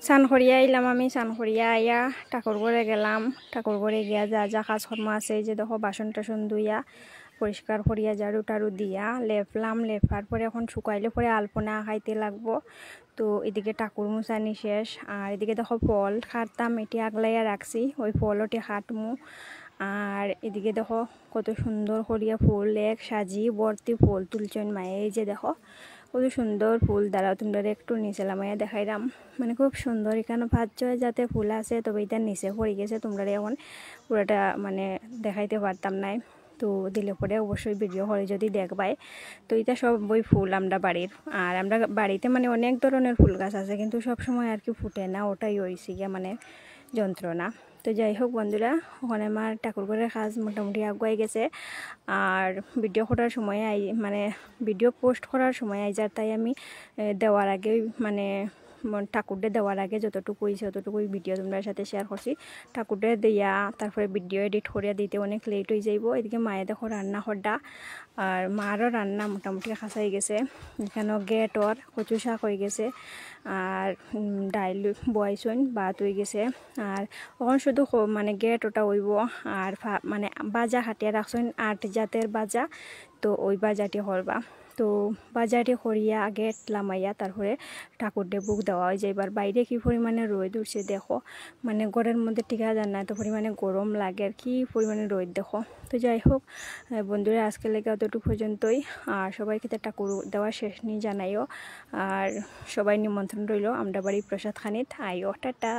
চান করিয়া আইলাম আমি চান করিয়া আইয়া ঠাকুর ঘরে গেলাম ঠাকুর ঘরে গিয়া যা যা কাজকর্ম আছে এই যে দেখো বাসন টাসন ধুইয়া পরিষ্কার করিয়া ঝাড়ু টাড়ু দিয়া লেপলাম লেপার পরে এখন শুকাইলে পরে আলপনা খাইতে লাগবো তো এদিকে ঠাকুর মুছানি শেষ আর এদিকে দেখো ফল খাটতাম এটি আগলাইয়া রাখছি ওই ফলটি খাটমু আর এদিকে দেখো কত সুন্দর করিয়া ফুল এক সাজি ভর্তি ফুল তুলছেন মায়ে এই যে দেখো কত সুন্দর ফুল দ্বারা তোমরা একটু নিচে লামাইয়া দেখাইলাম মানে খুব সুন্দর এখানে ভাজ্য যাতে ফুল আছে তবে এটা নিচে পড়ে গেছে তোমরা এখন পুরোটা মানে দেখাইতে পারতাম নাই তো দিলে পরে অবশ্যই ভিডিও করে যদি দেখবাই তো এটা সব বই ফুল আমরা বাড়ির আর আমরা বাড়িতে মানে অনেক ধরনের ফুল গাছ আছে কিন্তু সব সময় আর কি ফুটে না ওটাই হয়েছে গিয়া মানে যন্ত্রণা তো যাই হোক বন্ধুরা ওখানে আমার ঠাকুরঘরের কাজ মোটামুটি আগুয়াই গেছে আর ভিডিও করার সময় মানে ভিডিও পোস্ট করার সময় যার তাই আমি দেওয়ার আগে মানে ঠাকুরটা দেওয়ার আগে যতটুকু হয়েছে ততটুকুই ভিডিও তোমরা সাথে শেয়ার করছি ঠাকুরটা দিয়া তারপরে ভিডিও এডিট করিয়া দিতে অনেক লেট হয়ে যাইব এদিকে মায়ে দেখো রান্না করডা আর মারও রান্না মোটামুটি খাসাই গেছে এখানেও গেটর কচু শাক হয়ে গেছে আর ডাইল বয়াইছন ভাত হয়ে গেছে আর ওখানে শুধু মানে গেট ওটা হইব আর মানে বাজা হাটিয়া রাখছেন 8 জাতের বাজা তো ওই বাজাটি করবা তো বাজারে করিয়া আগে লামাইয়া তারপরে ঠাকুরকে বুক দেওয়া হয় যে এবার বাইরে কি পরিমাণে রোদ উঠছে দেখো মানে ঘরের মধ্যে টিকা যান না তো পরিমাণে গরম লাগে আর কি পরিমাণে রোদ দেখো তো যাই হোক বন্ধুরা আজকে লেগে অতটুকু পর্যন্তই আর সবাইকে তো ঠাকুর দেওয়া শেষ নিয়ে জানাইও আর সবাই নিমন্ত্রণ রইল আমরা বাড়ি প্রসাদ খানিত আইও টাটা।